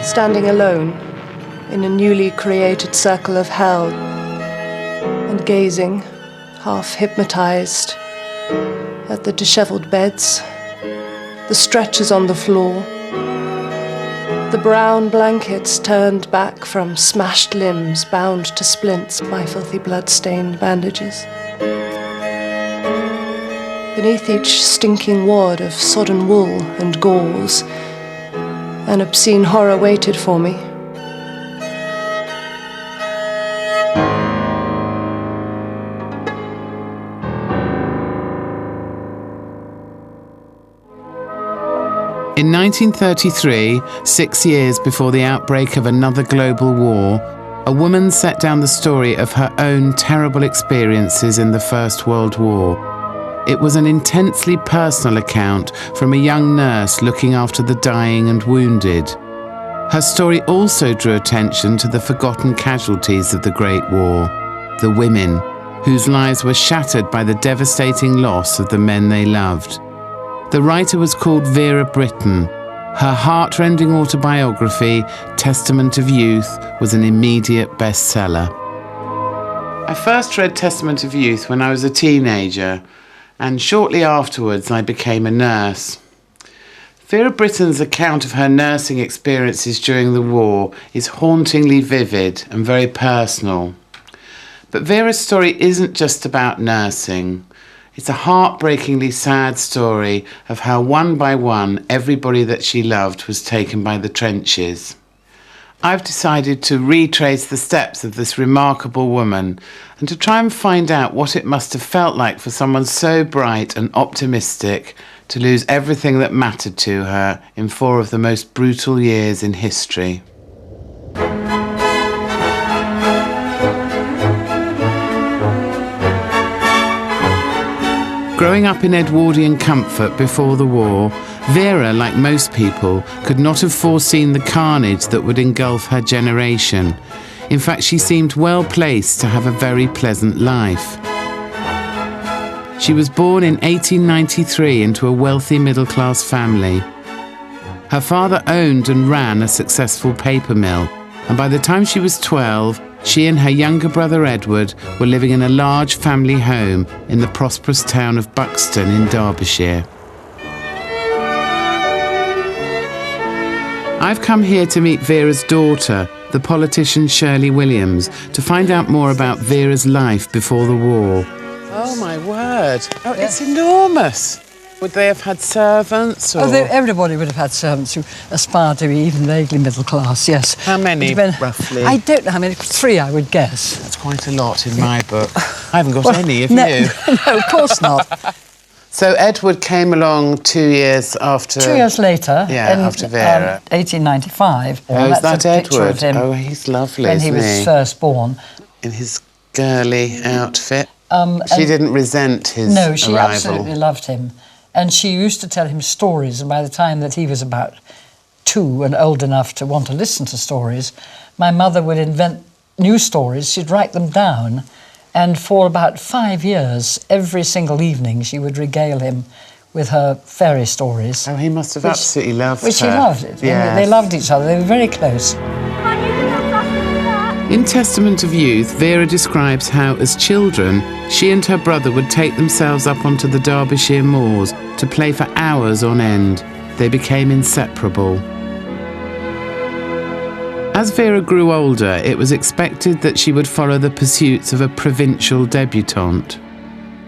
standing alone in a newly created circle of hell and gazing, half hypnotized, at the dishevelled beds, the stretchers on the floor, the brown blankets turned back from smashed limbs bound to splints by filthy blood-stained bandages. Beneath each stinking wad of sodden wool and gauze, an obscene horror waited for me. In 1933, 6 years before the outbreak of another global war, a woman set down the story of her own terrible experiences in the First World War. It was an intensely personal account from a young nurse looking after the dying and wounded. Her story also drew attention to the forgotten casualties of the Great War, the women, whose lives were shattered by the devastating loss of the men they loved. The writer was called Vera Brittain. Her heart-rending autobiography, Testament of Youth, was an immediate bestseller. I first read Testament of Youth when I was a teenager, and shortly afterwards I became a nurse. Vera Brittain's account of her nursing experiences during the war is hauntingly vivid and very personal. But Vera's story isn't just about nursing. It's a heartbreakingly sad story of how one by one everybody that she loved was taken by the trenches. I've decided to retrace the steps of this remarkable woman and to try and find out what it must have felt like for someone so bright and optimistic to lose everything that mattered to her in 4 of the most brutal years in history. Growing up in Edwardian comfort before the war, Vera, like most people, could not have foreseen the carnage that would engulf her generation. In fact, she seemed well placed to have a very pleasant life. She was born in 1893 into a wealthy middle-class family. Her father owned and ran a successful paper mill, and by the time she was 12, she and her younger brother Edward were living in a large family home in the prosperous town of Buxton in Derbyshire. I've come here to meet Vera's daughter, the politician Shirley Williams, to find out more about Vera's life before the war. Oh my word! Oh, yeah. It's enormous! Would they have had servants? Or? Everybody would have had servants who aspired to be even vaguely middle class, yes. How many, roughly? I don't know how many. 3, I would guess. That's quite a lot in my book. I haven't got any, have you? No, of course not. So Edward came along 2 years after... 2 years later. Yeah, after Vera. 1895. Oh, is that Edward? Of him oh, he's lovely, when he was first born. In his girly outfit. She didn't resent his No, she arrival. absolutely loved him. And she used to tell him stories, and by the time that he was about 2 and old enough to want to listen to stories, my mother would invent new stories, she'd write them down, and for about 5 years, every single evening, she would regale him with her fairy stories. Oh, he must have absolutely loved her. Which he loved it. Yes. They loved each other, they were very close. In Testament of Youth, Vera describes how, as children, she and her brother would take themselves up onto the Derbyshire moors to play for hours on end. They became inseparable. As Vera grew older, it was expected that she would follow the pursuits of a provincial debutante.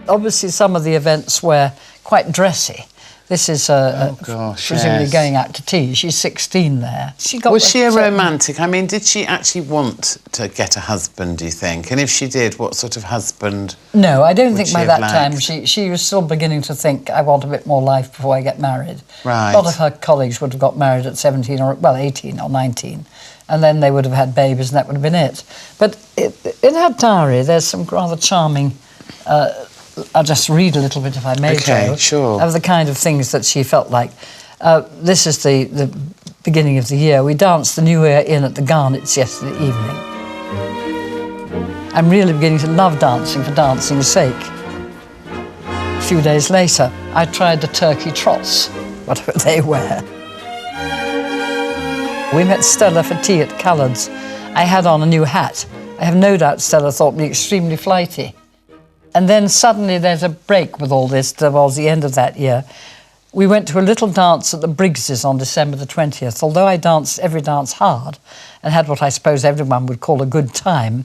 Obviously, some of the events were quite dressy. This is presumably going out to tea. She's 16 there. Was she a romantic? I mean, did she actually want to get a husband, do you think? And if she did, what sort of husband? No, I don't think by that time. She was still beginning to think, I want a bit more life before I get married. Right. A lot of her colleagues would have got married at 17 or, well, 18 or 19. And then they would have had babies and that would have been it. But in her diary, there's some rather charming... I'll just read a little bit, if I may, Okay, sure. Of the kind of things that she felt like. This is the beginning of the year. We danced the New Year in at the Garnets yesterday evening. I'm really beginning to love dancing for dancing's sake. A few days later, I tried the turkey trots, whatever they were. We met Stella for tea at Callard's. I had on a new hat. I have no doubt Stella thought me extremely flighty. And then suddenly there's a break with all this towards the end of that year. We went to a little dance at the Briggs's on December the 20th. Although I danced every dance hard and had what I suppose everyone would call a good time,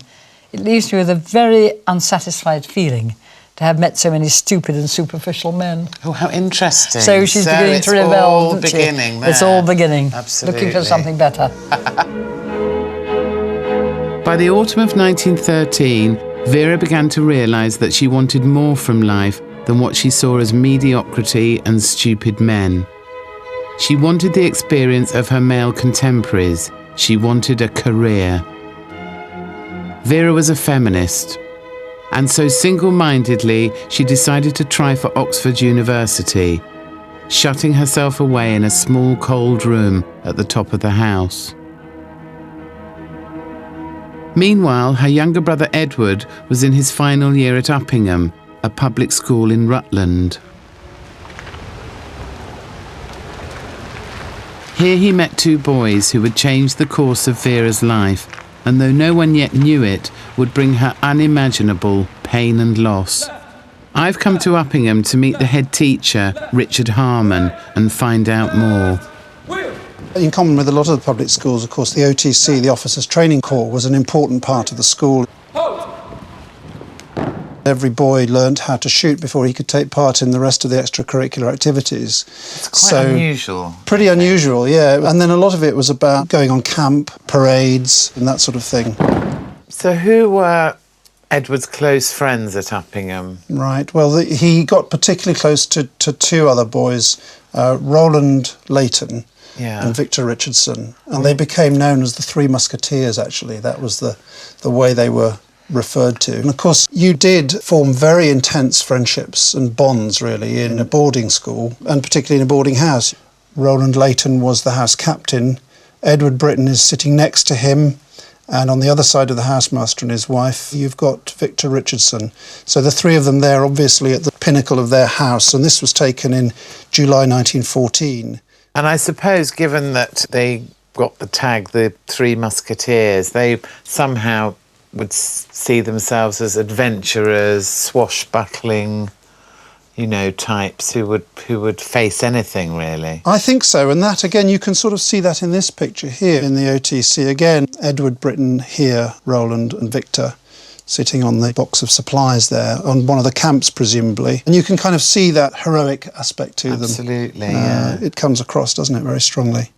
it leaves me with a very unsatisfied feeling to have met so many stupid and superficial men. Oh, how interesting. So she's beginning to rebel, isn't she? It's all beginning. Absolutely. Looking for something better. By the autumn of 1913, Vera began to realise that she wanted more from life than what she saw as mediocrity and stupid men. She wanted the experience of her male contemporaries. She wanted a career. Vera was a feminist, and so single-mindedly she decided to try for Oxford University, shutting herself away in a small cold room at the top of the house. Meanwhile, her younger brother Edward was in his final year at Uppingham, a public school in Rutland. Here he met two boys who would change the course of Vera's life, and though no one yet knew it, would bring her unimaginable pain and loss. I've come to Uppingham to meet the head teacher, Richard Harman, and find out more. In common with a lot of the public schools, of course, the OTC, the Officers Training Corps, was an important part of the school. Every boy learnt how to shoot before he could take part in the rest of the extracurricular activities. It's quite unusual. Pretty unusual, yeah. And then a lot of it was about going on camp, parades, and that sort of thing. So who were Edward's close friends at Uppingham? Right, well, he got particularly close to two other boys, Roland Leighton and Victor Richardson. And they became known as the Three Musketeers, actually. That was the way they were referred to. And of course, you did form very intense friendships and bonds, really, in a boarding school, and particularly in a boarding house. Roland Leighton was the house captain. Edward Brittain is sitting next to him, and on the other side of the housemaster and his wife, you've got Victor Richardson. So the three of them there, obviously at the pinnacle of their house, and this was taken in July 1914. And I suppose, given that they got the tag, the Three Musketeers, they somehow would see themselves as adventurers, swashbuckling, types who would face anything, really. I think so, and that, again, you can sort of see that in this picture here in the OTC. Again, Edward Brittain here, Roland and Victor, sitting on the box of supplies there, on one of the camps, presumably. And you can kind of see that heroic aspect to them. Absolutely, yeah. It comes across, doesn't it, very strongly.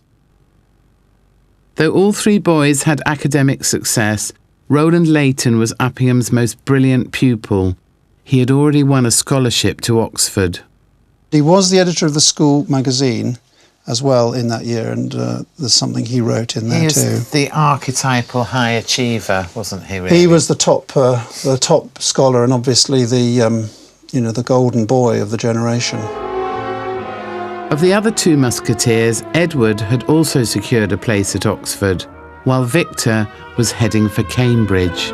Though all three boys had academic success, Roland Leighton was Uppingham's most brilliant pupil. He had already won a scholarship to Oxford. He was the editor of the school magazine as well in that year, and there's something he wrote in there too. He was the archetypal high achiever, wasn't he, really? He was the top scholar, and obviously the golden boy of the generation. Of the other two musketeers, Edward had also secured a place at Oxford, while Victor was heading for Cambridge.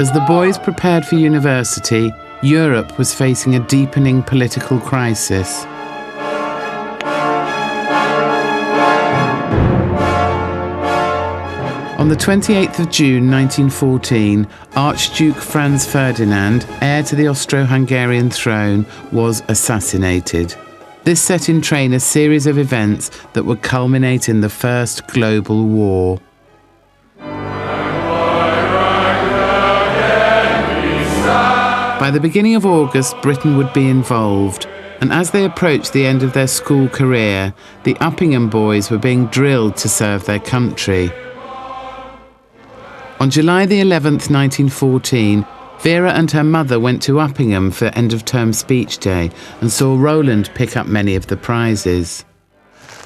As the boys prepared for university, Europe was facing a deepening political crisis. On the 28th of June 1914, Archduke Franz Ferdinand, heir to the Austro-Hungarian throne, was assassinated. This set in train a series of events that would culminate in the First Global War. By the beginning of August, Britain would be involved, and as they approached the end of their school career, the Uppingham boys were being drilled to serve their country. On July the 11th, 1914, Vera and her mother went to Uppingham for end-of-term speech day and saw Roland pick up many of the prizes.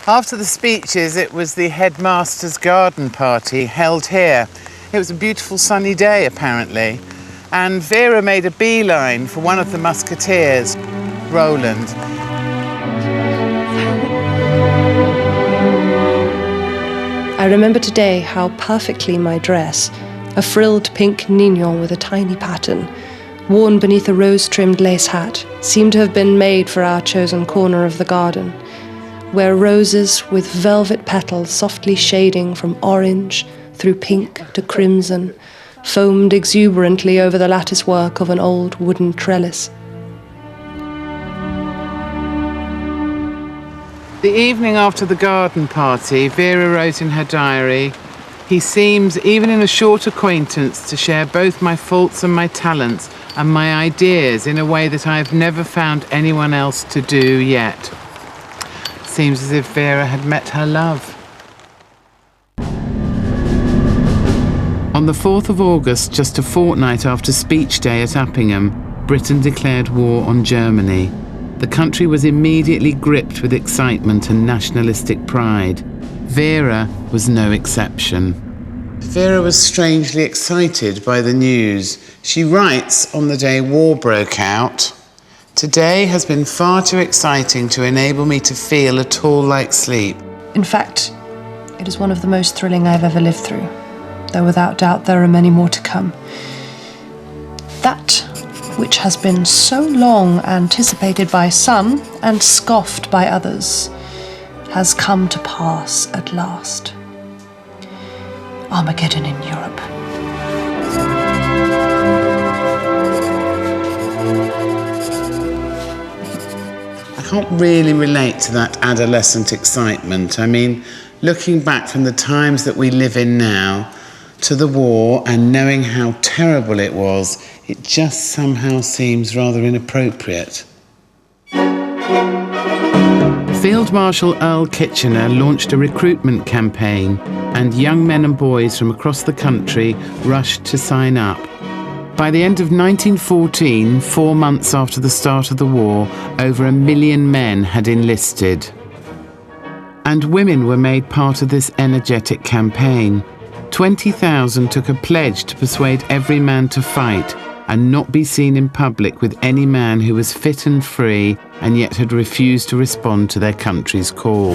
After the speeches, it was the headmaster's garden party held here. It was a beautiful sunny day, apparently, and Vera made a beeline for one of the musketeers, Roland. I remember today how perfectly my dress, a frilled pink nignon with a tiny pattern, worn beneath a rose-trimmed lace hat, seemed to have been made for our chosen corner of the garden. where roses with velvet petals softly shading from orange through pink to crimson foamed exuberantly over the lattice work of an old wooden trellis. The evening after the garden party, Vera wrote in her diary, "He seems, even in a short acquaintance, to share both my faults and my talents and my ideas in a way that I have never found anyone else to do yet." Seems as if Vera had met her love. On the 4th of August, just a fortnight after Speech Day at Uppingham, Britain declared war on Germany. The country was immediately gripped with excitement and nationalistic pride. Vera was no exception. Vera was strangely excited by the news. She writes on the day war broke out, "Today has been far too exciting to enable me to feel at all like sleep." In fact, it is one of the most thrilling I've ever lived through, though without doubt there are many more to come. That which has been so long anticipated by some and scoffed by others has come to pass at last. Armageddon in Europe. I can't really relate to that adolescent excitement. I mean, looking back from the times that we live in now to the war and knowing how terrible it was, it just somehow seems rather inappropriate. Field Marshal Earl Kitchener launched a recruitment campaign, and young men and boys from across the country rushed to sign up. By the end of 1914, 4 months after the start of the war, over 1 million men had enlisted. And women were made part of this energetic campaign. 20,000 took a pledge to persuade every man to fight and not be seen in public with any man who was fit and free and yet had refused to respond to their country's call.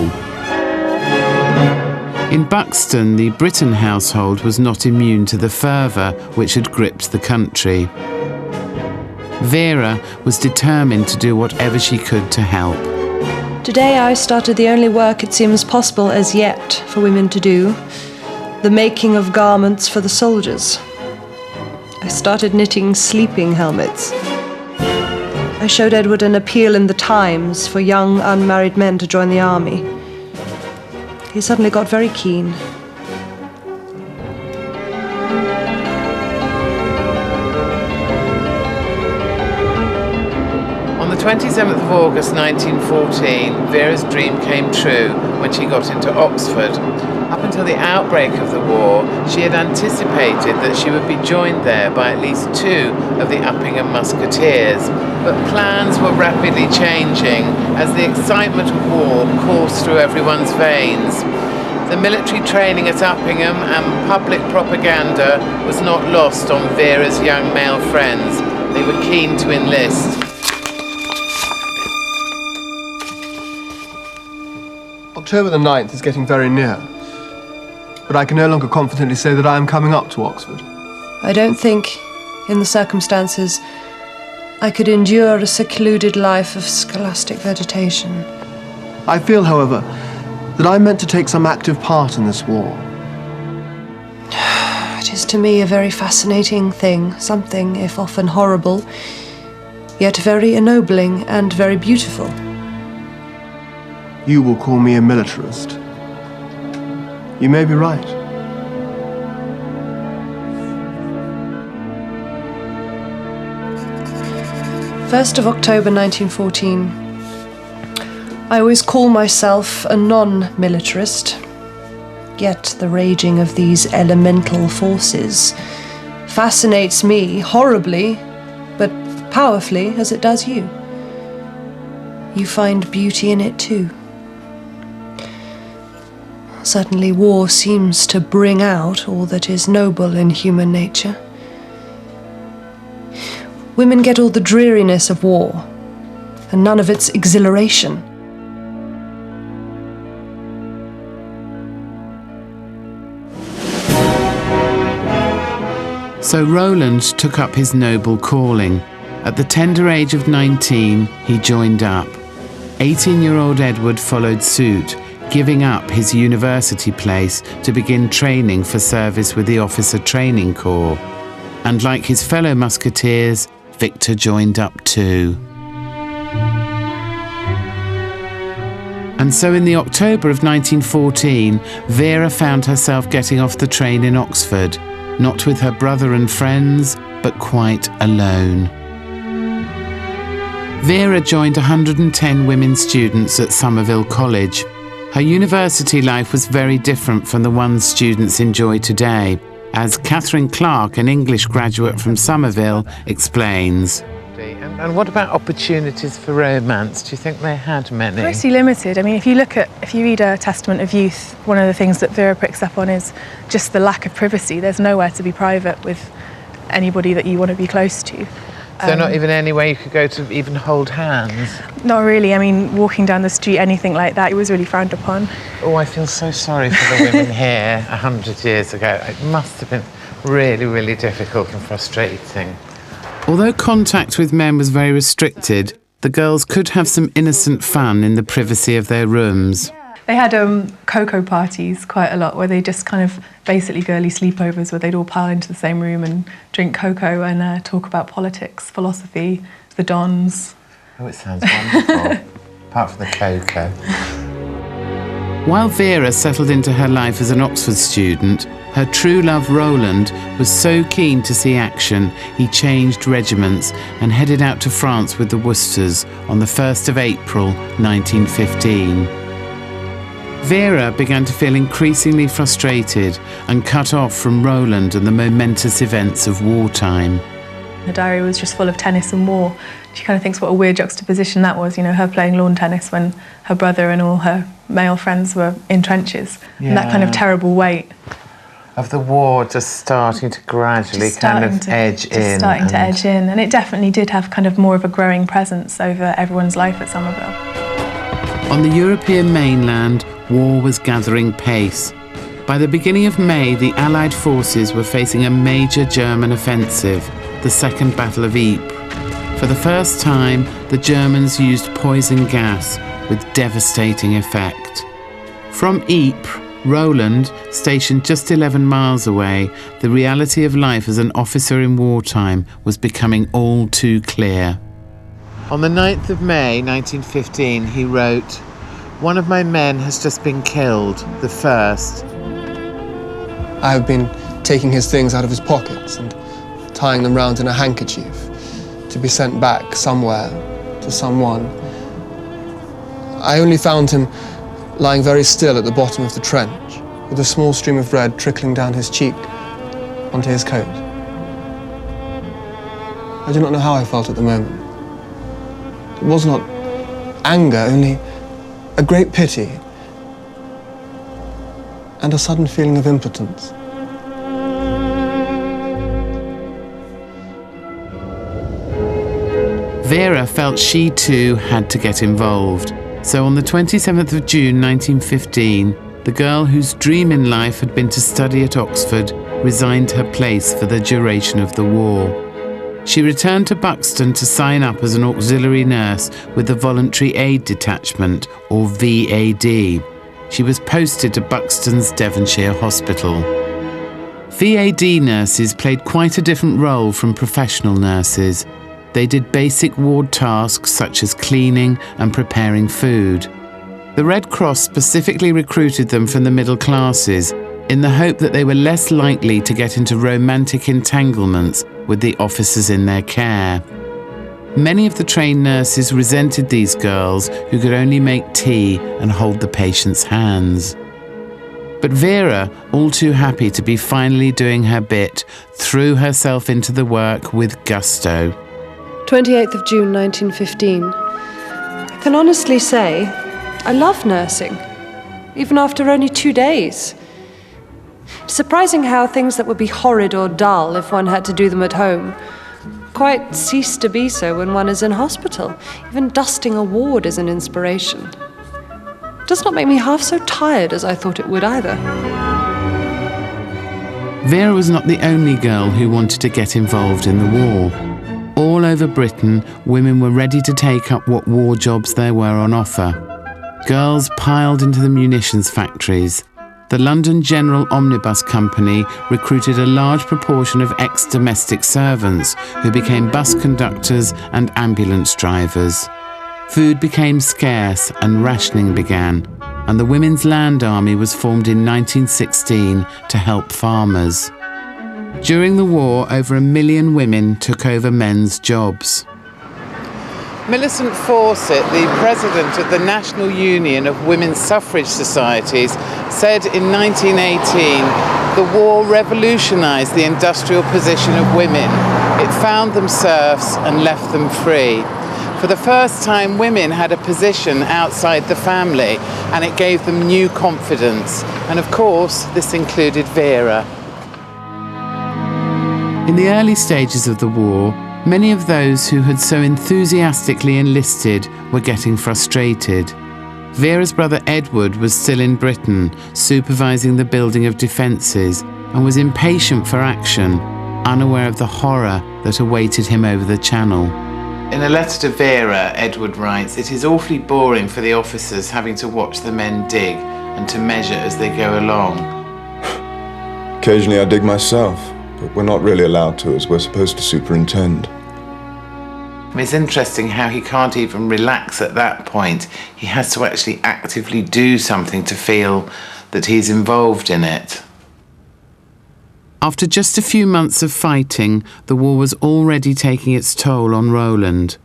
In Buxton, the Brittain household was not immune to the fervour which had gripped the country. Vera was determined to do whatever she could to help. Today I started the only work it seems possible as yet for women to do, the making of garments for the soldiers. I started knitting sleeping helmets. I showed Edward an appeal in the Times for young unmarried men to join the army. He suddenly got very keen. On the 27th of August 1914, Vera's dream came true when she got into Oxford. Up until the outbreak of the war, she had anticipated that she would be joined there by at least 2 of the Uppingham musketeers, but plans were rapidly changing as the excitement of war coursed through everyone's veins. The military training at Uppingham and public propaganda was not lost on Vera's young male friends. They were keen to enlist. October the 9th is getting very near, but I can no longer confidently say that I am coming up to Oxford. I don't think, in the circumstances, I could endure a secluded life of scholastic vegetation. I feel, however, that I meant to take some active part in this war. It is to me a very fascinating thing, something, if often horrible, yet very ennobling and very beautiful. You will call me a militarist. You may be right. First of October 1914. I always call myself a non-militarist, yet the raging of these elemental forces fascinates me horribly, but powerfully as it does you. You find beauty in it too. Certainly war seems to bring out all that is noble in human nature. Women get all the dreariness of war, and none of its exhilaration. So Roland took up his noble calling. At the tender age of 19, he joined up. 18-year-old Edward followed suit, giving up his university place to begin training for service with the Officer Training Corps. And like his fellow musketeers, Victor joined up too. And so in the October of 1914, Vera found herself getting off the train in Oxford, not with her brother and friends, but quite alone. Vera joined 110 women students at Somerville College. Her university life was very different from the one students enjoy today, as Catherine Clark, an English graduate from Somerville, explains. And what about opportunities for romance? Do you think they had many? Pretty limited. I mean, if you read a Testament of Youth, one of the things that Vera picks up on is just the lack of privacy. There's nowhere to be private with anybody that you want to be close to. So not even anywhere you could go to even hold hands? Not really. I mean, walking down the street, anything like that, it was really frowned upon. Oh, I feel so sorry for the women here 100 years ago. It must have been really, really difficult and frustrating. Although contact with men was very restricted, the girls could have some innocent fun in the privacy of their rooms. They had cocoa parties quite a lot, where they just kind of basically girly sleepovers, where they'd all pile into the same room and drink cocoa and talk about politics, philosophy, the dons. Oh, it sounds wonderful, apart from the cocoa. While Vera settled into her life as an Oxford student, her true love Roland was so keen to see action, he changed regiments and headed out to France with the Worcesters on the 1st of April 1915. Vera began to feel increasingly frustrated and cut off from Roland and the momentous events of wartime. Her diary was just full of tennis and war. She kind of thinks what a weird juxtaposition that was, you know, her playing lawn tennis when her brother and all her male friends were in trenches. Yeah. And that kind of terrible weight. Of the war just starting to gradually edge in. Starting to edge in. And it definitely did have kind of more of a growing presence over everyone's life at Somerville. On the European mainland, war was gathering pace. By the beginning of May, the Allied forces were facing a major German offensive, the Second Battle of Ypres. For the first time, the Germans used poison gas with devastating effect. From Ypres, Roland, stationed just 11 miles away, the reality of life as an officer in wartime was becoming all too clear. On the 9th of May 1915, he wrote, "One of my men has just been killed, the first. I have been taking his things out of his pockets and tying them round in a handkerchief to be sent back somewhere to someone. I only found him lying very still at the bottom of the trench, with a small stream of red trickling down his cheek onto his coat. I do not know how I felt at the moment. It was not anger, only a great pity and a sudden feeling of impotence." Vera felt she too had to get involved. So on the 27th of June 1915, the girl whose dream in life had been to study at Oxford resigned her place for the duration of the war. She returned to Buxton to sign up as an auxiliary nurse with the Voluntary Aid Detachment, or VAD. She was posted to Buxton's Devonshire Hospital. VAD nurses played quite a different role from professional nurses. They did basic ward tasks such as cleaning and preparing food. The Red Cross specifically recruited them from the middle classes in the hope that they were less likely to get into romantic entanglements with the officers in their care. Many of the trained nurses resented these girls who could only make tea and hold the patient's hands. But Vera, all too happy to be finally doing her bit, threw herself into the work with gusto. 28th of June 1915. I can honestly say I love nursing, even after only 2 days. It's surprising how things that would be horrid or dull if one had to do them at home quite cease to be so when one is in hospital. Even dusting a ward is an inspiration. It does not make me half so tired as I thought it would either. Vera was not the only girl who wanted to get involved in the war. All over Britain, women were ready to take up what war jobs there were on offer. Girls piled into the munitions factories. The London General Omnibus Company recruited a large proportion of ex-domestic servants who became bus conductors and ambulance drivers. Food became scarce and rationing began, and the Women's Land Army was formed in 1916 to help farmers. During the war, over 1 million women took over men's jobs. Millicent Fawcett, the president of the National Union of Women's Suffrage Societies, said in 1918, the war revolutionised the industrial position of women. It found them serfs and left them free. For the first time, women had a position outside the family, and it gave them new confidence. And of course, this included Vera. In the early stages of the war, many of those who had so enthusiastically enlisted were getting frustrated. Vera's brother Edward was still in Britain, supervising the building of defences, and was impatient for action, unaware of the horror that awaited him over the Channel. In a letter to Vera, Edward writes, "It is awfully boring for the officers having to watch the men dig and to measure as they go along." Occasionally I dig myself, but we're not really allowed to, as we're supposed to superintend. It's interesting how he can't even relax at that point. He has to actually actively do something to feel that he's involved in it. After just a few months of fighting, the war was already taking its toll on Roland.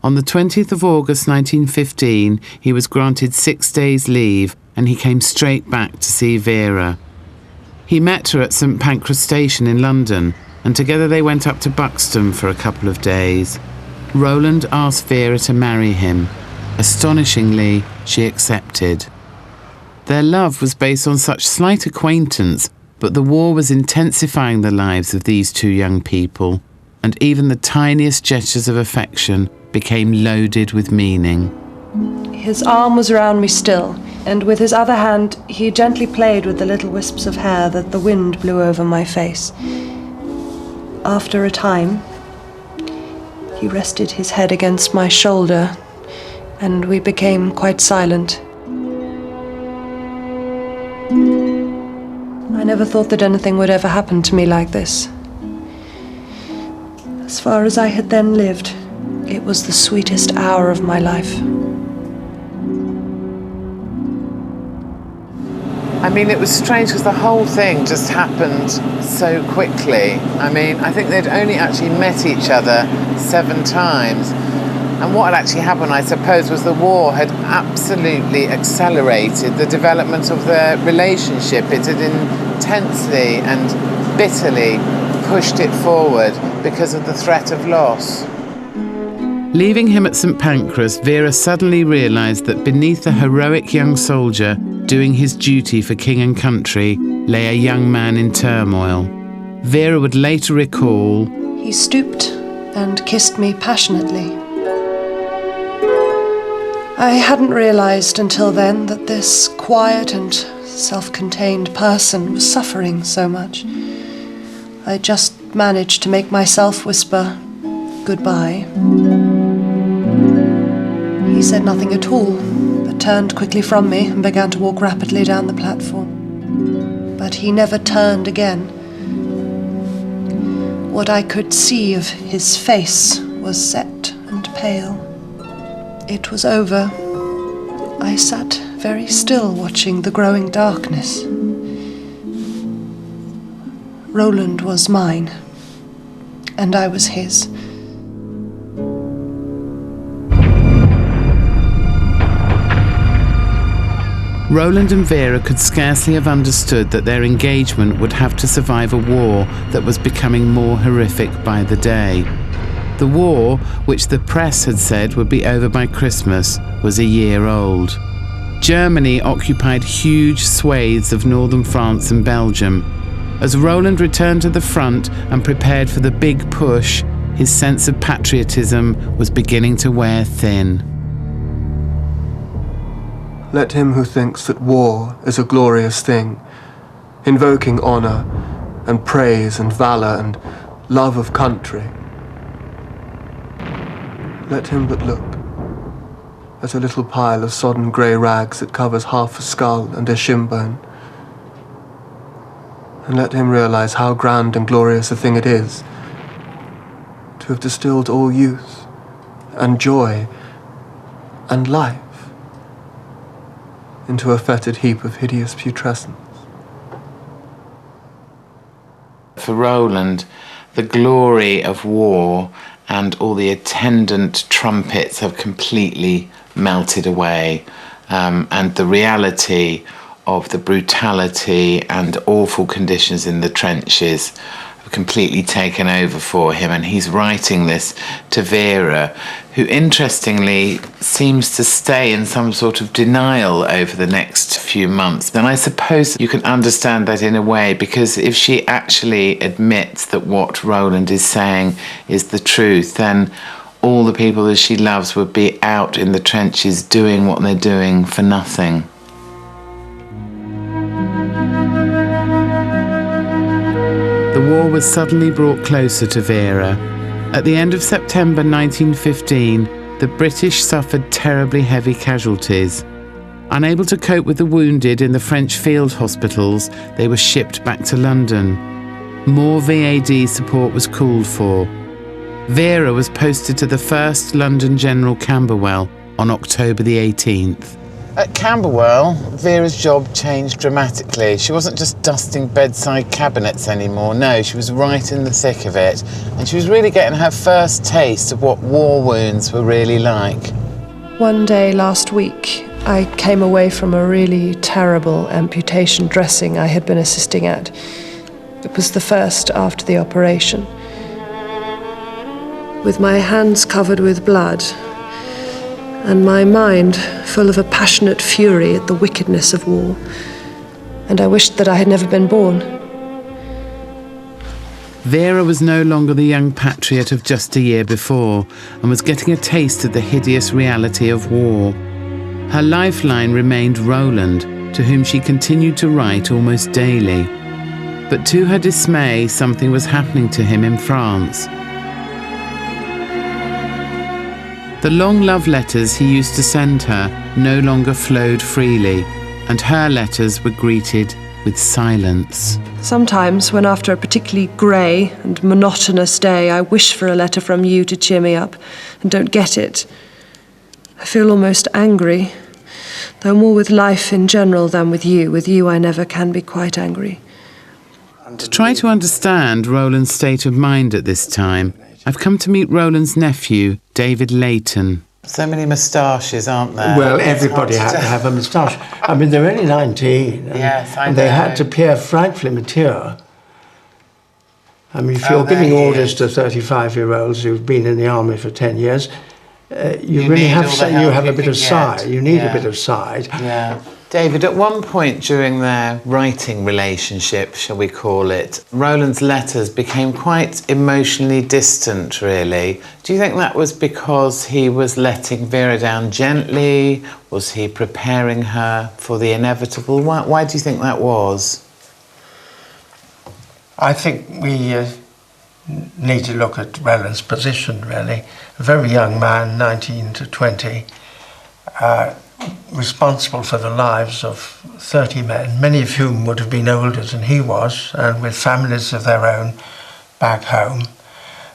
On the 20th of August 1915, he was granted 6 days' leave, and he came straight back to see Vera. He met her at St Pancras Station in London, and together they went up to Buxton for a couple of days. Roland asked Vera to marry him. Astonishingly, she accepted. Their love was based on such slight acquaintance, but the war was intensifying the lives of these two young people, and even the tiniest gestures of affection became loaded with meaning. His arm was around me still, and with his other hand he gently played with the little wisps of hair that the wind blew over my face. After a time, he rested his head against my shoulder, and we became quite silent. I never thought that anything would ever happen to me like this. As far as I had then lived, it was the sweetest hour of my life. I mean, it was strange because the whole thing just happened so quickly. I mean, I think they'd only actually met each other 7 times. And what had actually happened, I suppose, was the war had absolutely accelerated the development of their relationship. It had intensely and bitterly pushed it forward because of the threat of loss. Leaving him at St Pancras, Vera suddenly realised that beneath the heroic young soldier doing his duty for king and country lay a young man in turmoil. Vera would later recall, "He stooped and kissed me passionately. I hadn't realised until then that this quiet and self-contained person was suffering so much. I just managed to make myself whisper, 'Goodbye.' He said nothing at all, but turned quickly from me and began to walk rapidly down the platform. But he never turned again. What I could see of his face was set and pale. It was over. I sat very still, watching the growing darkness. Roland was mine, and I was his. Roland and Vera could scarcely have understood that their engagement would have to survive a war that was becoming more horrific by the day. The war, which the press had said would be over by Christmas, was a year old. Germany occupied huge swathes of northern France and Belgium. As Roland returned to the front and prepared for the big push, his sense of patriotism was beginning to wear thin. Let him who thinks that war is a glorious thing, invoking honour and praise and valour and love of country, Let him but look at a little pile of sodden grey rags that covers half a skull and a shin bone, and let him realise how grand and glorious a thing it is to have distilled all youth and joy and life into a fetid heap of hideous putrescence. For Roland, the glory of war and all the attendant trumpets have completely melted away, and the reality of the brutality and awful conditions in the trenches have completely taken over for him, and he's writing this to Vera, who interestingly seems to stay in some sort of denial over the next few months. And I suppose you can understand that in a way, because if she actually admits that what Roland is saying is the truth, then all the people that she loves would be out in the trenches doing what they're doing for nothing. The war was suddenly brought closer to Vera. At the end of September 1915, the British suffered terribly heavy casualties. Unable to cope with the wounded in the French field hospitals, they were shipped back to London. More VAD support was called for. Vera was posted to the 1st London General Camberwell on October the 18th. At Camberwell, Vera's job changed dramatically. She wasn't just dusting bedside cabinets anymore. No, she was right in the thick of it. And she was really getting her first taste of what war wounds were really like. One day last week, I came away from a really terrible amputation dressing I had been assisting at. It was the first after the operation. With my hands covered with blood, and my mind full of a passionate fury at the wickedness of war. And I wished that I had never been born. Vera was no longer the young patriot of just a year before, and was getting a taste of the hideous reality of war. Her lifeline remained Roland, to whom she continued to write almost daily. But to her dismay, something was happening to him in France. The long love letters he used to send her no longer flowed freely, and her letters were greeted with silence. Sometimes, when after a particularly grey and monotonous day, I wish for a letter from you to cheer me up and don't get it, I feel almost angry, though more with life in general than with you. With you I never can be quite angry. To try to understand Roland's state of mind at this time, I've come to meet Roland's nephew, David Leighton. So many moustaches, aren't there? Well, everybody had to have a moustache. I mean, they're only 19. Yes, I know. And they had to appear frightfully mature. I mean, if you're giving orders to 35-year-olds who've been in the army for 10 years, you really have a bit of side. You need a bit of side. Yeah. David, at one point during their writing relationship, shall we call it, Roland's letters became quite emotionally distant, really. Do you think that was because he was letting Vera down gently? Was he preparing her for the inevitable? Why do you think that was? I think we need to look at Roland's position, really. A very young man, 19 to 20, responsible for the lives of 30 men, many of whom would have been older than he was, and with families of their own back home.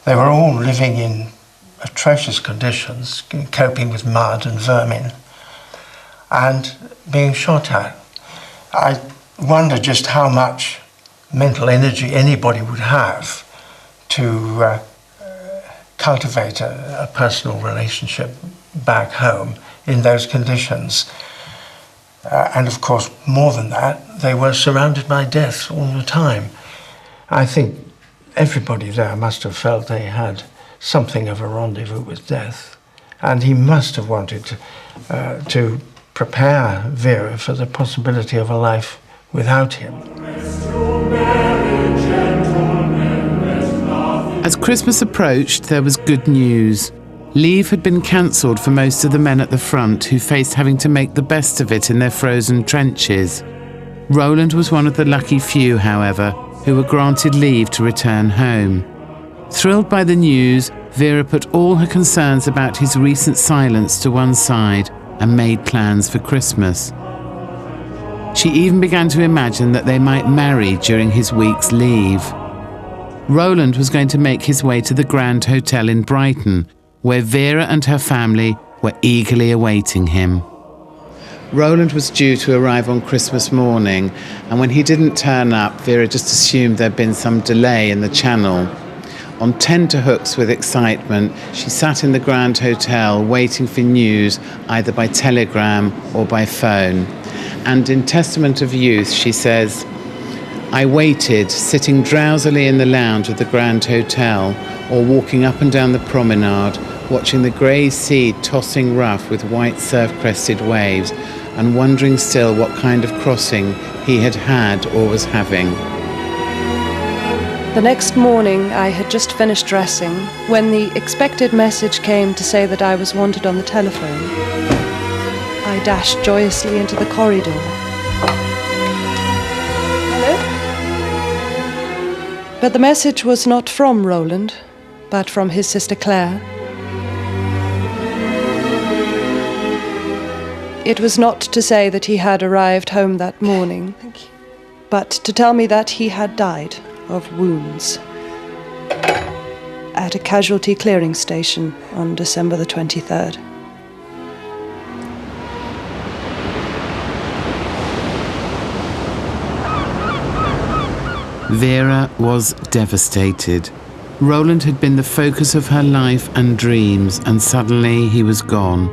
They were all living in atrocious conditions, coping with mud and vermin, and being shot at. I wonder just how much mental energy anybody would have to cultivate a personal relationship back home in those conditions. And of course, more than that, they were surrounded by death all the time. I think everybody there must have felt they had something of a rendezvous with death. And he must have wanted to prepare Vera for the possibility of a life without him. As Christmas approached, there was good news. Leave had been cancelled for most of the men at the front who faced having to make the best of it in their frozen trenches. Roland was one of the lucky few, however, who were granted leave to return home. Thrilled by the news, Vera put all her concerns about his recent silence to one side and made plans for Christmas. She even began to imagine that they might marry during his week's leave. Roland was going to make his way to the Grand Hotel in Brighton, where Vera and her family were eagerly awaiting him. Roland was due to arrive on Christmas morning, and when he didn't turn up, Vera just assumed there'd been some delay in the channel. On tenterhooks with excitement, she sat in the Grand Hotel waiting for news either by telegram or by phone. And in Testament of Youth, she says, "I waited, sitting drowsily in the lounge of the Grand Hotel or walking up and down the promenade, watching the grey sea tossing rough with white surf-crested waves and wondering still what kind of crossing he had or was having." The next morning, I had just finished dressing when the expected message came to say that I was wanted on the telephone. I dashed joyously into the corridor. Hello? But the message was not from Roland, but from his sister Claire. It was not to say that he had arrived home that morning, but to tell me that he had died of wounds at a casualty clearing station on December the 23rd. Vera was devastated. Roland had been the focus of her life and dreams, and suddenly he was gone.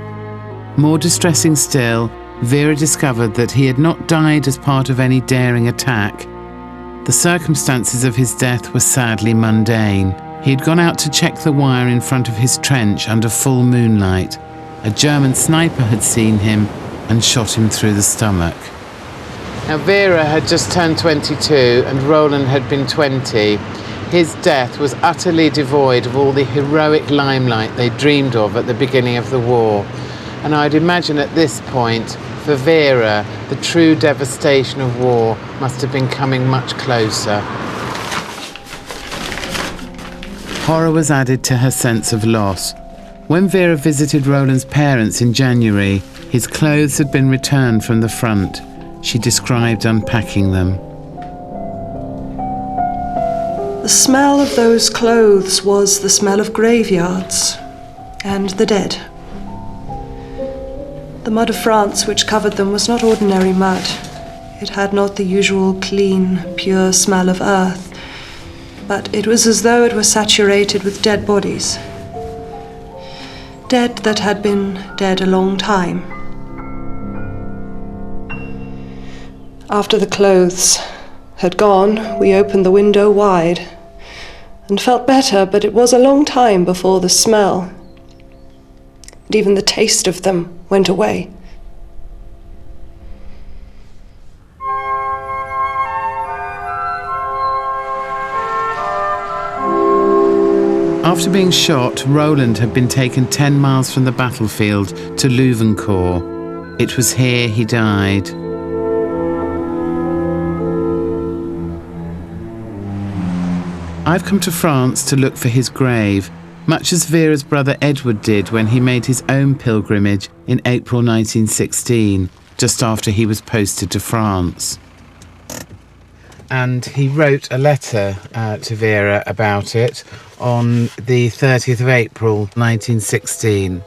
More distressing still, Vera discovered that he had not died as part of any daring attack. The circumstances of his death were sadly mundane. He had gone out to check the wire in front of his trench under full moonlight. A German sniper had seen him and shot him through the stomach. Now, Vera had just turned 22 and Roland had been 20. His death was utterly devoid of all the heroic limelight they dreamed of at the beginning of the war. And I'd imagine at this point, for Vera, the true devastation of war must have been coming much closer. Horror was added to her sense of loss. When Vera visited Roland's parents in January, his clothes had been returned from the front. She described unpacking them. The smell of those clothes was the smell of graveyards and the dead. The mud of France which covered them was not ordinary mud. It had not the usual clean, pure smell of earth, but it was as though it were saturated with dead bodies. Dead that had been dead a long time. After the clothes had gone, we opened the window wide and felt better, but it was a long time before the smell and even the taste of them went away. After being shot, Roland had been taken 10 miles from the battlefield to Louvencourt. It was here he died. I've come to France to look for his grave, much as Vera's brother Edward did when he made his own pilgrimage in April 1916, just after he was posted to France. And he wrote a letter to Vera about it on the 30th of April 1916.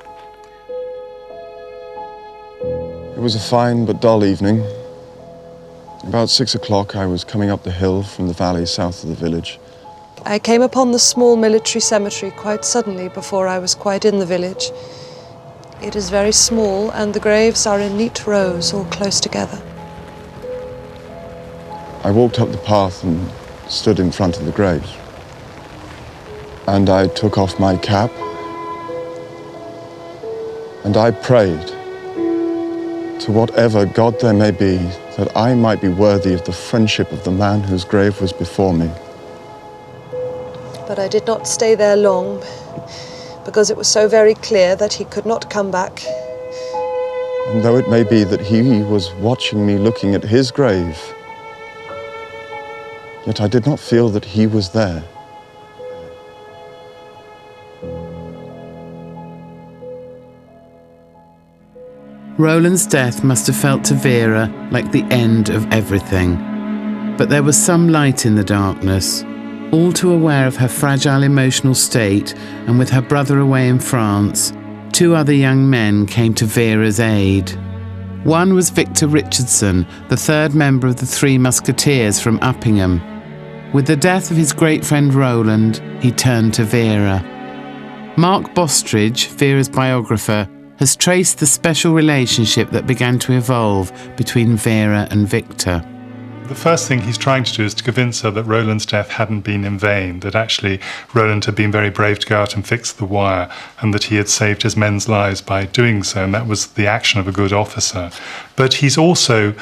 It was a fine but dull evening. About 6 o'clock, I was coming up the hill from the valley south of the village. I came upon the small military cemetery quite suddenly before I was quite in the village. It is very small and the graves are in neat rows, all close together. I walked up the path and stood in front of the graves. And I took off my cap and I prayed to whatever God there may be that I might be worthy of the friendship of the man whose grave was before me. But I did not stay there long, because it was so very clear that he could not come back. And though it may be that he was watching me looking at his grave, yet I did not feel that he was there. Roland's death must have felt to Vera like the end of everything. But there was some light in the darkness. All too aware of her fragile emotional state, and with her brother away in France, 2 other young men came to Vera's aid. One was Victor Richardson, the 3rd member of the 3 Musketeers from Uppingham. With the death of his great friend Roland, he turned to Vera. Mark Bostridge, Vera's biographer, has traced the special relationship that began to evolve between Vera and Victor. The first thing he's trying to do is to convince her that Roland's death hadn't been in vain, that actually Roland had been very brave to go out and fix the wire, and that he had saved his men's lives by doing so, and that was the action of a good officer. But he's also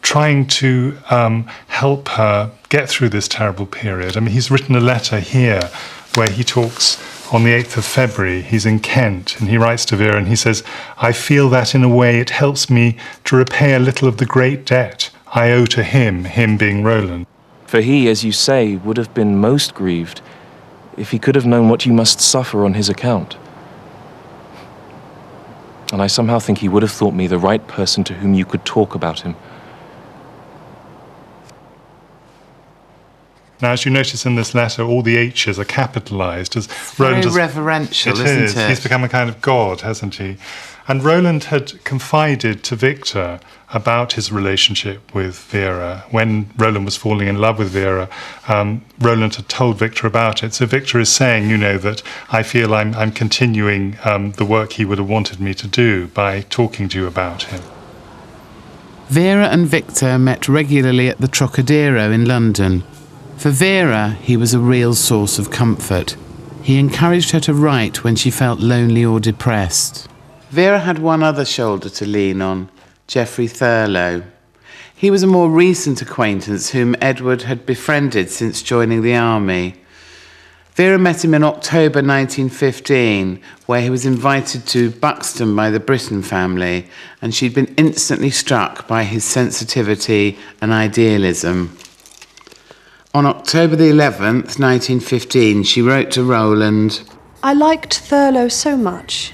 trying to help her get through this terrible period. I mean, he's written a letter here where he talks on the 8th of February. He's in Kent, and he writes to Vera, and he says, "I feel that in a way it helps me to repay a little of the great debt I owe to him," him being Roland. For he, as you say, would have been most grieved if he could have known what you must suffer on his account. And I somehow think he would have thought me the right person to whom you could talk about him. Now, as you notice in this letter, all the H's are capitalised. As Roland Very reverential, isn't it? He's become a kind of god, hasn't he? And Roland had confided to Victor about his relationship with Vera. When Roland was falling in love with Vera, Roland had told Victor about it. So Victor is saying, you know, that I feel I'm continuing the work he would have wanted me to do by talking to you about him. Vera and Victor met regularly at the Trocadero in London. For Vera, he was a real source of comfort. He encouraged her to write when she felt lonely or depressed. Vera had one other shoulder to lean on, Geoffrey Thurlow. He was a more recent acquaintance whom Edward had befriended since joining the army. Vera met him in October 1915, where he was invited to Buxton by the Brittain family, and she'd been instantly struck by his sensitivity and idealism. On October the 11th, 1915, she wrote to Roland, I liked Thurlow so much.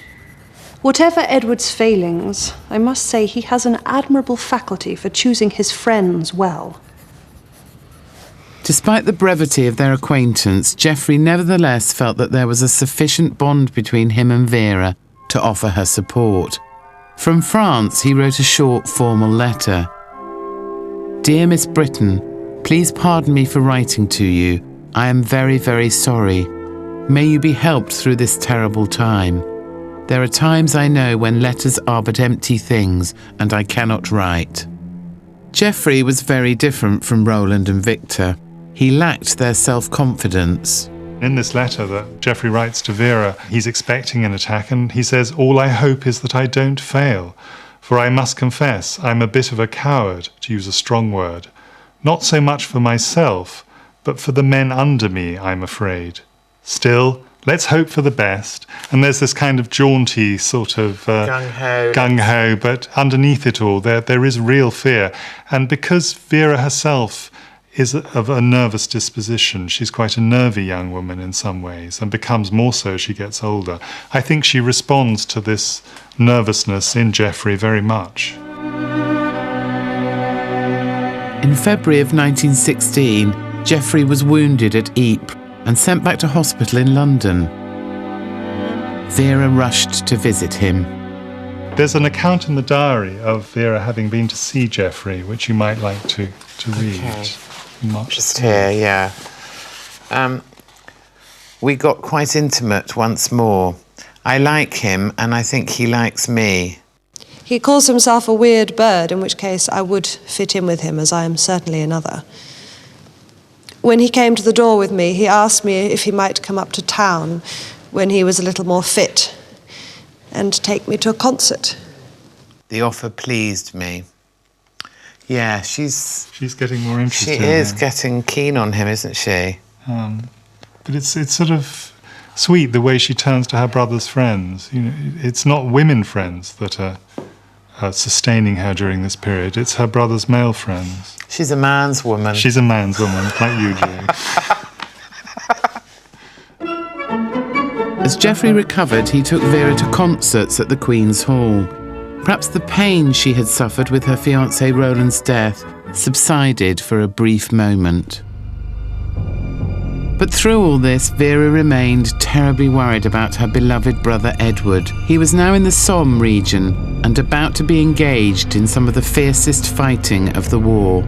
Whatever Edward's failings, I must say he has an admirable faculty for choosing his friends well. Despite the brevity of their acquaintance, Geoffrey nevertheless felt that there was a sufficient bond between him and Vera to offer her support. From France, he wrote a short, formal letter. Dear Miss Brittain, please pardon me for writing to you. I am very, very sorry. May you be helped through this terrible time. There are times, I know, when letters are but empty things, and I cannot write. Geoffrey was very different from Roland and Victor. He lacked their self-confidence. In this letter that Geoffrey writes to Vera, he's expecting an attack, and he says, all I hope is that I don't fail. For I must confess, I'm a bit of a coward, to use a strong word. Not so much for myself, but for the men under me, I'm afraid. Still, let's hope for the best. And there's this kind of jaunty sort of gung-ho, but underneath it all, there is real fear. And because Vera herself is of a nervous disposition, she's quite a nervy young woman in some ways, and becomes more so as she gets older, I think she responds to this nervousness in Geoffrey very much. In February of 1916, Geoffrey was wounded at Ypres and sent back to hospital in London. Vera rushed to visit him. There's an account in the diary of Vera having been to see Geoffrey, which you might like to read. Okay. Just here, yeah. We got quite intimate once more. I like him, and I think he likes me. He calls himself a weird bird, in which case I would fit in with him, as I am certainly another. When he came to the door with me, he asked me if he might come up to town when he was a little more fit and take me to a concert. The offer pleased me. Yeah, she's getting more interested. She is getting keen on him, isn't she? But it's sort of sweet the way she turns to her brother's friends. You know, it's not women friends that are sustaining her during this period. It's her brother's male friends. She's a man's woman. She's a man's woman, like you, Joe. As Geoffrey recovered, he took Vera to concerts at the Queen's Hall. Perhaps the pain she had suffered with her fiancé Roland's death subsided for a brief moment. But through all this, Vera remained terribly worried about her beloved brother Edward. He was now in the Somme region and about to be engaged in some of the fiercest fighting of the war.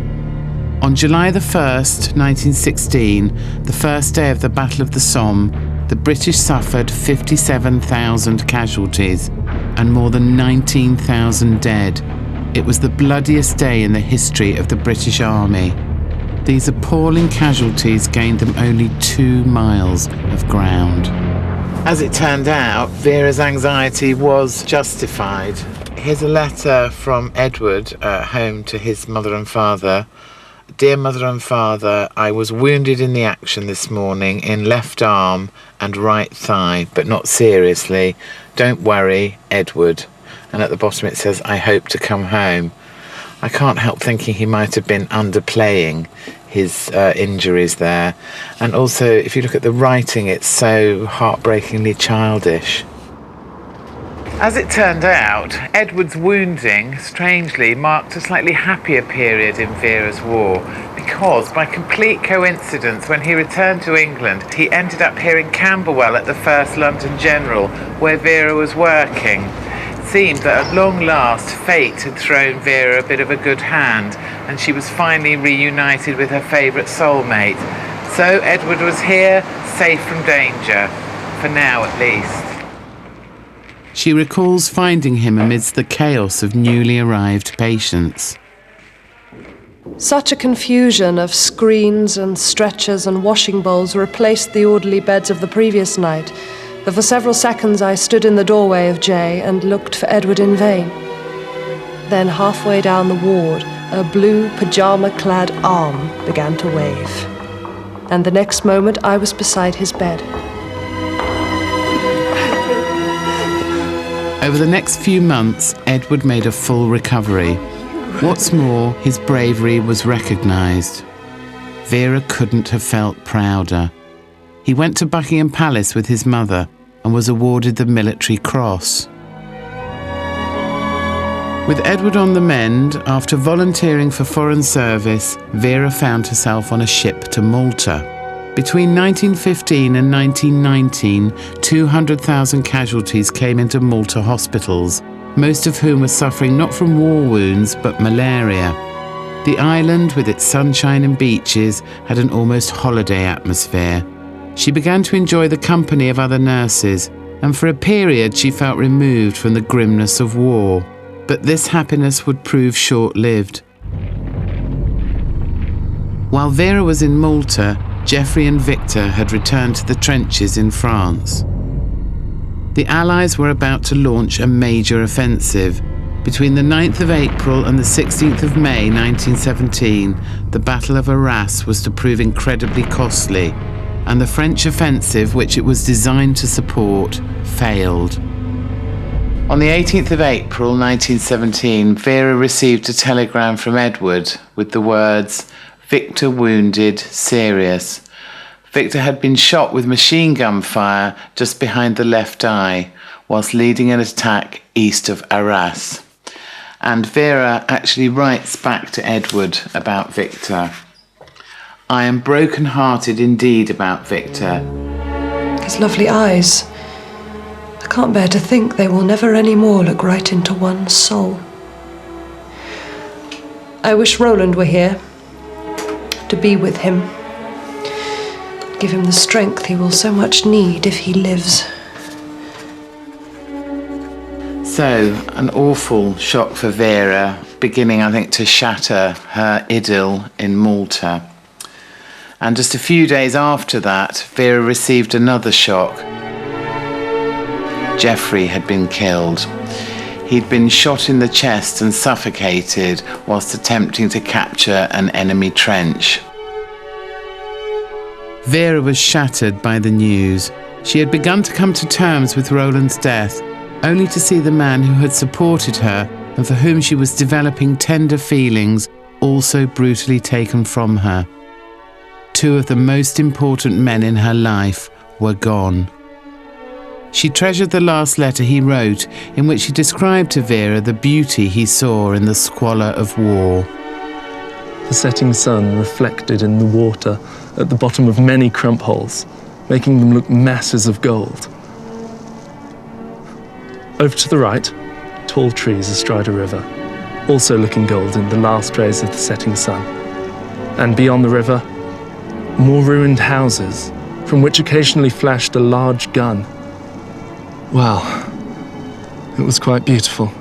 On July the 1st, 1916, the first day of the Battle of the Somme, the British suffered 57,000 casualties and more than 19,000 dead. It was the bloodiest day in the history of the British Army. These appalling casualties gained them only 2 miles of ground. As it turned out, Vera's anxiety was justified. Here's a letter from Edward home to his mother and father. Dear mother and father, I was wounded in the action this morning in left arm and right thigh, but not seriously. Don't worry, Edward. And at the bottom it says, I hope to come home. I can't help thinking he might have been underplaying his injuries there. And also, if you look at the writing, it's so heartbreakingly childish. As it turned out, Edward's wounding, strangely, marked a slightly happier period in Vera's war, because by complete coincidence, when he returned to England, he ended up here in Camberwell at the 1st London General, where Vera was working. It seemed that at long last, fate had thrown Vera a bit of a good hand, and she was finally reunited with her favourite soulmate. So Edward was here, safe from danger, for now at least. She recalls finding him amidst the chaos of newly arrived patients. Such a confusion of screens and stretchers and washing bowls replaced the orderly beds of the previous night, that for several seconds I stood in the doorway of J and looked for Edward in vain. Then halfway down the ward, a blue pyjama-clad arm began to wave. And the next moment I was beside his bed. Over the next few months, Edward made a full recovery. What's more, his bravery was recognised. Vera couldn't have felt prouder. He went to Buckingham Palace with his mother and was awarded the Military Cross. With Edward on the mend, after volunteering for foreign service, Vera found herself on a ship to Malta. Between 1915 and 1919, 200,000 casualties came into Malta hospitals, most of whom were suffering not from war wounds but malaria. The island, with its sunshine and beaches, had an almost holiday atmosphere. She began to enjoy the company of other nurses, and for a period she felt removed from the grimness of war. But this happiness would prove short-lived. While Vera was in Malta, Geoffrey and Victor had returned to the trenches in France. The Allies were about to launch a major offensive. Between the 9th of April and the 16th of May 1917, the Battle of Arras was to prove incredibly costly, and the French offensive, which it was designed to support, failed. On the 18th of April 1917, Vera received a telegram from Edward with the words, Victor wounded, serious. Victor had been shot with machine gun fire just behind the left eye, whilst leading an attack east of Arras. And Vera actually writes back to Edward about Victor. I am broken-hearted indeed about Victor. His lovely eyes. I can't bear to think they will never any more look right into one's soul. I wish Roland were here, to be with him. Give him the strength he will so much need if he lives. So, an awful shock for Vera, beginning, I think, to shatter her idyll in Malta. And just a few days after that, Vera received another shock. Geoffrey had been killed. He'd been shot in the chest and suffocated whilst attempting to capture an enemy trench. Vera was shattered by the news. She had begun to come to terms with Roland's death, only to see the man who had supported her and for whom she was developing tender feelings also brutally taken from her. Two of the most important men in her life were gone. She treasured the last letter he wrote, in which he described to Vera the beauty he saw in the squalor of war. The setting sun reflected in the water at the bottom of many crump holes, making them look masses of gold. Over to the right, tall trees astride a river, also looking gold in the last rays of the setting sun. And beyond the river, more ruined houses, from which occasionally flashed a large gun. Wow, it was quite beautiful.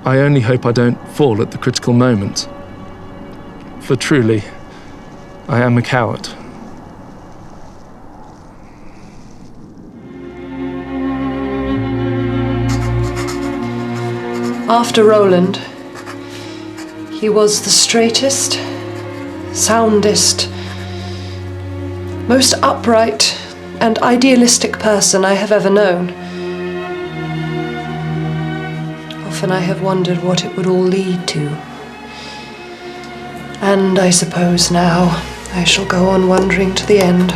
I only hope I don't fall at the critical moment, for truly, I am a coward. After Roland, he was the straightest, soundest, most upright and idealistic person I have ever known. Often I have wondered what it would all lead to. And I suppose now I shall go on wondering to the end.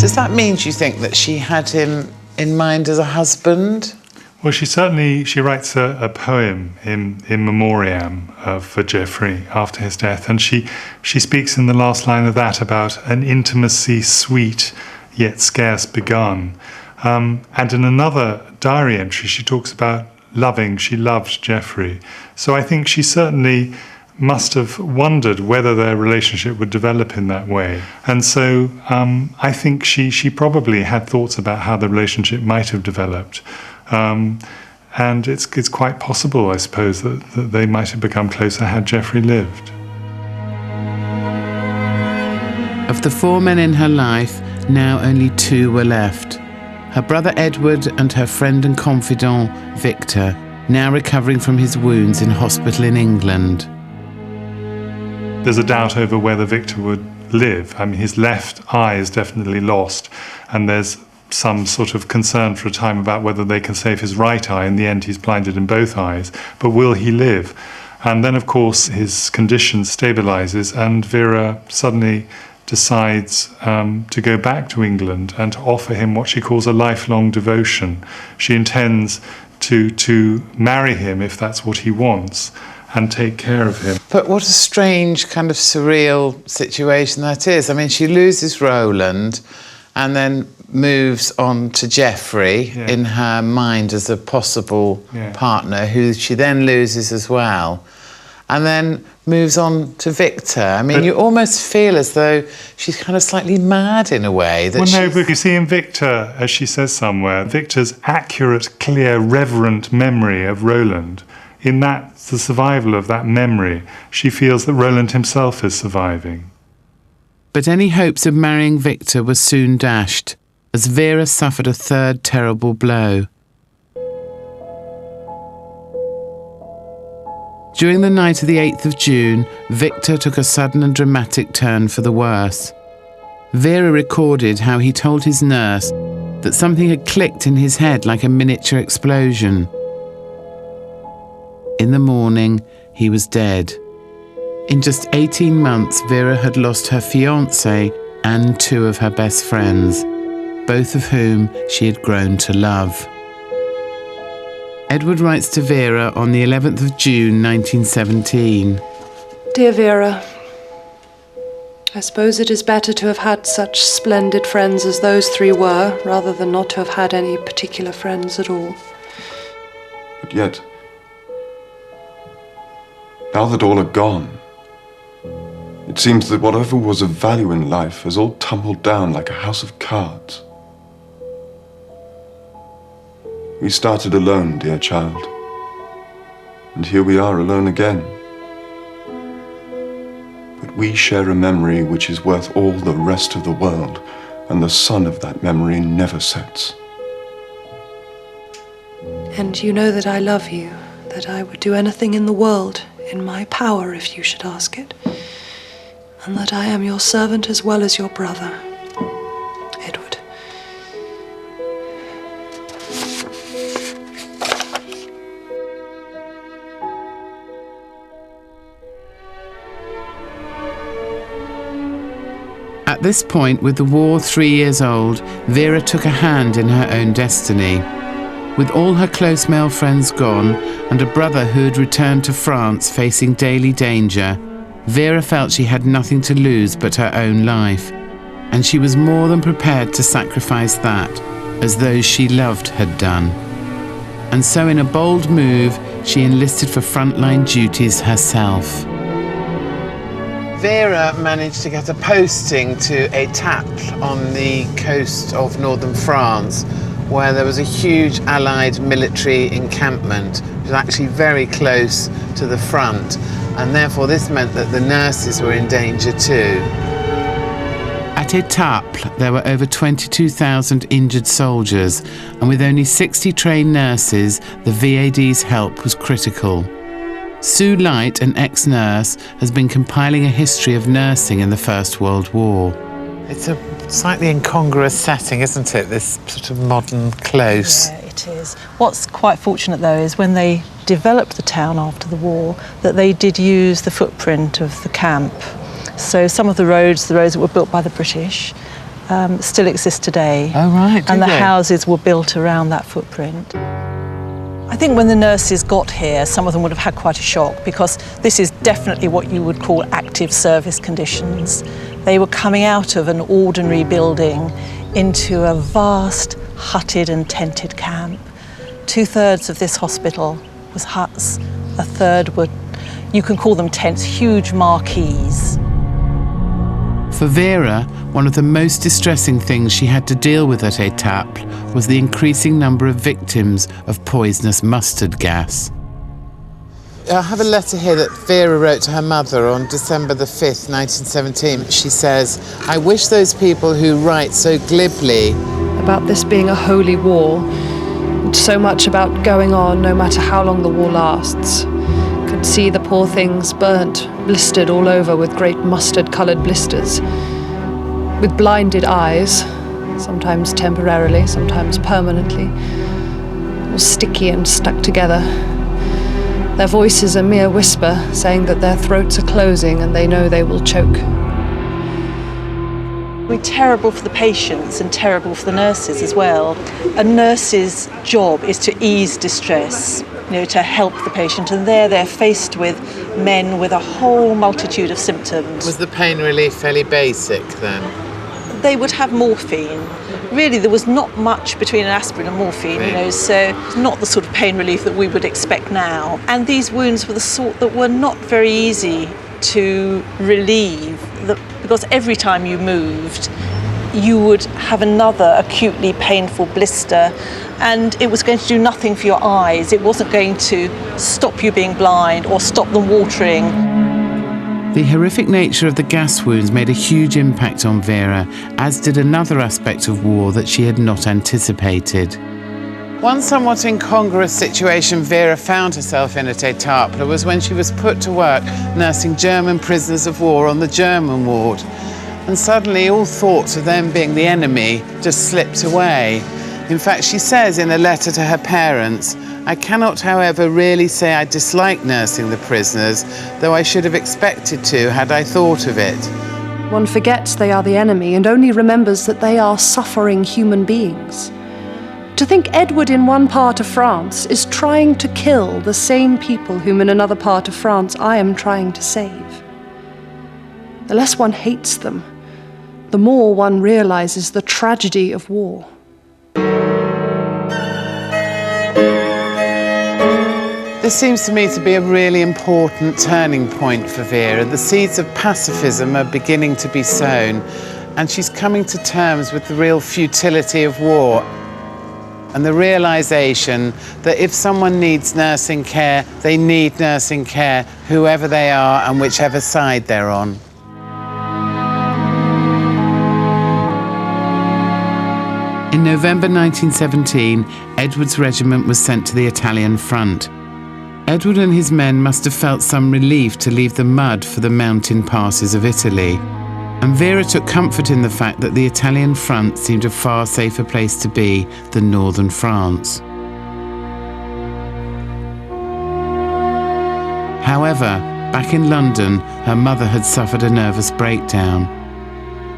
Does that mean, do you think, that she had him in mind as a husband? Well, she writes a poem in memoriam for Geoffrey after his death, and she speaks in the last line of that about an intimacy sweet yet scarce begun. And in another diary entry, she talks about she loved Geoffrey. So I think she certainly must have wondered whether their relationship would develop in that way. And so I think she probably had thoughts about how the relationship might have developed. And it's quite possible, I suppose, that they might have become closer had Geoffrey lived. Of the 4 men in her life, now only 2 were left. Her brother Edward and her friend and confidant, Victor, now recovering from his wounds in hospital in England. There's a doubt over whether Victor would live. I mean, his left eye is definitely lost, and there's some sort of concern for a time about whether they can save his right eye. In the end, he's blinded in both eyes. But will he live? And then, of course, his condition stabilizes, and Vera suddenly decides to go back to England and to offer him what she calls a lifelong devotion. She intends to marry him if that's what he wants, and take care of him. But what a strange kind of surreal situation that is. I mean, she loses Roland and then moves on to Geoffrey in her mind as a possible partner, who she then loses as well, and then moves on to Victor. I mean, you almost feel as though she's kind of slightly mad in a way. That no, but you see in Victor, as she says somewhere, Victor's accurate, clear, reverent memory of Roland, in that, the survival of that memory, she feels that Roland himself is surviving. But any hopes of marrying Victor were soon dashed, as Vera suffered a third terrible blow. During the night of the 8th of June, Victor took a sudden and dramatic turn for the worse. Vera recorded how he told his nurse that something had clicked in his head like a miniature explosion. In the morning, he was dead. In just 18 months, Vera had lost her fiance and 2 of her best friends, both of whom she had grown to love. Edward writes to Vera on the 11th of June 1917. Dear Vera, I suppose it is better to have had such splendid friends as those 3 were, rather than not to have had any particular friends at all. But yet, now that all are gone, it seems that whatever was of value in life has all tumbled down like a house of cards. We started alone, dear child, and here we are alone again. But we share a memory which is worth all the rest of the world, and the sun of that memory never sets. And you know that I love you, that I would do anything in the world in my power if you should ask it, and that I am your servant as well as your brother, Edward. At this point, with the war 3 years old, Vera took a hand in her own destiny. With all her close male friends gone and a brother who had returned to France facing daily danger, Vera felt she had nothing to lose but her own life, and she was more than prepared to sacrifice that, as those she loved had done. And so in a bold move, she enlisted for frontline duties herself. Vera managed to get a posting to Étaples on the coast of northern France, where there was a huge Allied military encampment, which was actually very close to the front, and therefore this meant that the nurses were in danger too. At Étaples, there were over 22,000 injured soldiers, and with only 60 trained nurses, the VAD's help was critical. Sue Light, an ex-nurse, has been compiling a history of nursing in the First World War. It's a slightly incongruous setting, isn't it? This sort of modern close. Yeah, it is. What's quite fortunate, though, is when they developed the town after the war, that they did use the footprint of the camp. So some of the roads that were built by the British, still exist today. Oh, right. And the houses were built around that footprint. I think when the nurses got here, some of them would have had quite a shock, because this is definitely what you would call active service conditions. They were coming out of an ordinary building into a vast hutted and tented camp. 2/3 of this hospital was huts, a third were, you can call them tents, huge marquees. For Vera, one of the most distressing things she had to deal with at Étaples was the increasing number of victims of poisonous mustard gas. I have a letter here that Vera wrote to her mother on December the 5th, 1917. She says, "I wish those people who write so glibly about this being a holy war, and so much about going on no matter how long the war lasts, could see the poor things burnt, blistered all over with great mustard-coloured blisters, with blinded eyes, sometimes temporarily, sometimes permanently, all sticky and stuck together. Their voices a mere whisper, saying that their throats are closing and they know they will choke." We're terrible for the patients and terrible for the nurses as well. A nurse's job is to ease distress, to help the patient, and there they're faced with men with a whole multitude of symptoms. Was the pain relief fairly basic then? They would have morphine. Really, there was not much between an aspirin and morphine, so it's not the sort of pain relief that we would expect now. And these wounds were the sort that were not very easy to relieve, because every time you moved, you would have another acutely painful blister, and it was going to do nothing for your eyes. It wasn't going to stop you being blind or stop them watering. The horrific nature of the gas wounds made a huge impact on Vera, as did another aspect of war that she had not anticipated. One somewhat incongruous situation Vera found herself in at Étaples was when she was put to work nursing German prisoners of war on the German ward. And suddenly all thoughts of them being the enemy just slipped away. In fact, she says in a letter to her parents, "I cannot, however, really say I dislike nursing the prisoners, though I should have expected to had I thought of it." One forgets they are the enemy and only remembers that they are suffering human beings. To think Edward in one part of France is trying to kill the same people whom in another part of France I am trying to save. The less one hates them, the more one realizes the tragedy of war. This seems to me to be a really important turning point for Vera. The seeds of pacifism are beginning to be sown, and she's coming to terms with the real futility of war and the realization that if someone needs nursing care, they need nursing care, whoever they are and whichever side they're on. In November 1917, Edward's regiment was sent to the Italian front. Edward and his men must have felt some relief to leave the mud for the mountain passes of Italy. And Vera took comfort in the fact that the Italian front seemed a far safer place to be than northern France. However, back in London, her mother had suffered a nervous breakdown.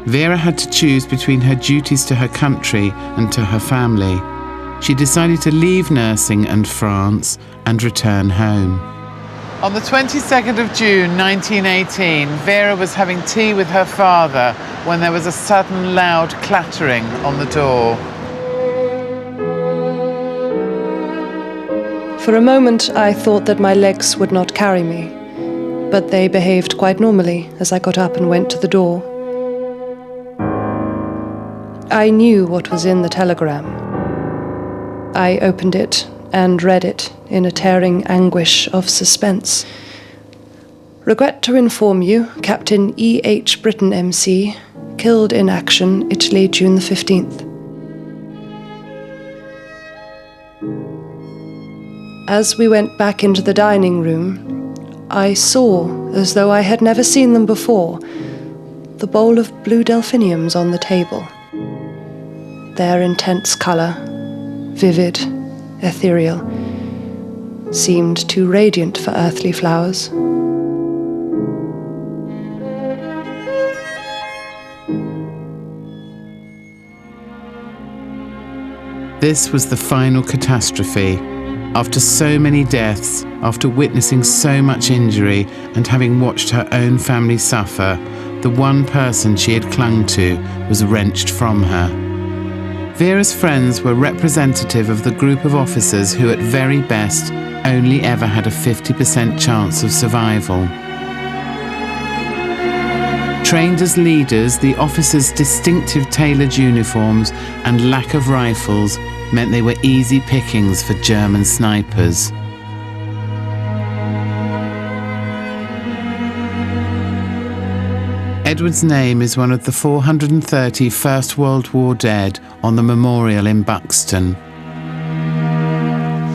Vera had to choose between her duties to her country and to her family. She decided to leave nursing and France and return home. On the 22nd of June 1918, Vera was having tea with her father when there was a sudden loud clattering on the door. For a moment, I thought that my legs would not carry me, but they behaved quite normally as I got up and went to the door. I knew what was in the telegram. I opened it and read it in a tearing anguish of suspense. Regret to inform you, Captain E.H. Brittain MC, killed in action, Italy, June the 15th. As we went back into the dining room, I saw, as though I had never seen them before, the bowl of blue delphiniums on the table. Their intense colour, vivid, ethereal, seemed too radiant for earthly flowers. This was the final catastrophe. After so many deaths, after witnessing so much injury and having watched her own family suffer, the one person she had clung to was wrenched from her. Vera's friends were representative of the group of officers who at very best only ever had a 50% chance of survival. Trained as leaders, the officers' distinctive tailored uniforms and lack of rifles meant they were easy pickings for German snipers. Edward's name is one of the 430 First World War dead on the memorial in Buxton.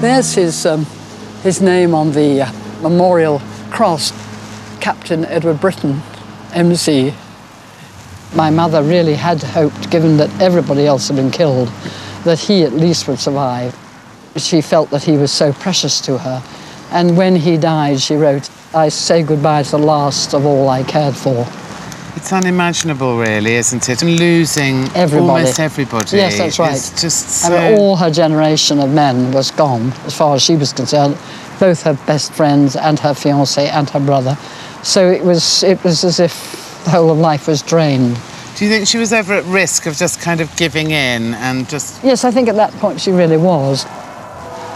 There's his name on the memorial cross, Captain Edward Brittain, MC. My mother really had hoped, given that everybody else had been killed, that he at least would survive. She felt that he was so precious to her. And when he died, she wrote, "I say goodbye to the last of all I cared for." It's unimaginable, really, isn't it? And losing almost everybody. Yes, that's right. It's just so... I mean, all her generation of men was gone, as far as she was concerned. Both her best friends and her fiance and her brother. So it was as if the whole of life was drained. Do you think she was ever at risk of just kind of giving in and just... Yes, I think at that point she really was.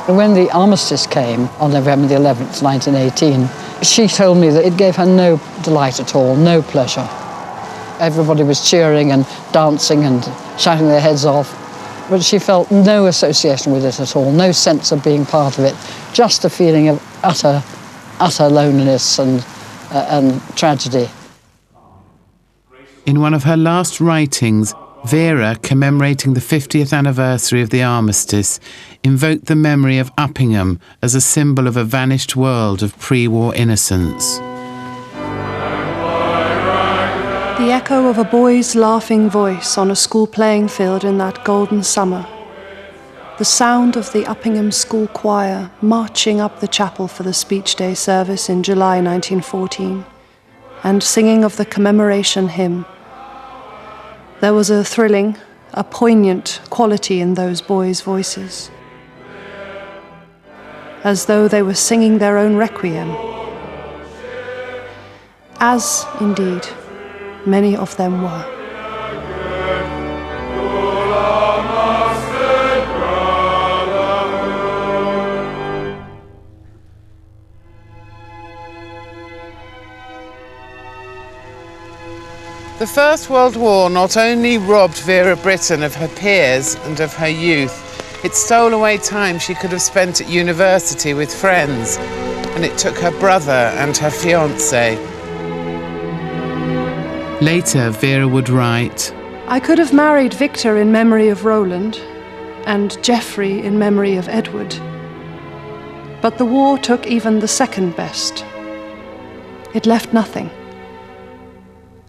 When the armistice came on November the 11th, 1918, she told me that it gave her no delight at all, no pleasure. Everybody was cheering and dancing and shouting their heads off, but she felt no association with it at all, no sense of being part of it, just a feeling of utter loneliness and tragedy. In one of her last writings, Vera, commemorating the 50th anniversary of the armistice, invoked the memory of Uppingham as a symbol of a vanished world of pre-war innocence. The echo of a boy's laughing voice on a school playing field in that golden summer. The sound of the Uppingham School Choir marching up the chapel for the speech day service in July 1914, and singing of the commemoration hymn. There was a thrilling, a poignant quality in those boys' voices, as though they were singing their own requiem. As, indeed, many of them were. The First World War not only robbed Vera Brittain of her peers and of her youth, it stole away time she could have spent at university with friends, and it took her brother and her fiance. Later, Vera would write, I could have married Victor in memory of Roland, and Geoffrey in memory of Edward. But the war took even the second best. It left nothing.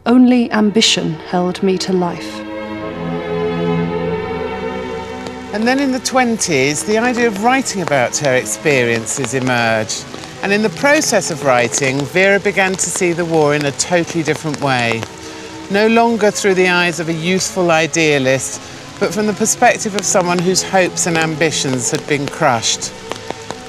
Only ambition held me to life. And then in the 20s, the idea of writing about her experiences emerged. And in the process of writing, Vera began to see the war in a totally different way. no longer through the eyes of a youthful idealist, but from the perspective of someone whose hopes and ambitions had been crushed.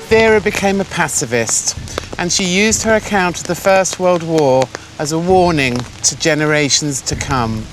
Vera became a pacifist, and she used her account of the First World War as a warning to generations to come.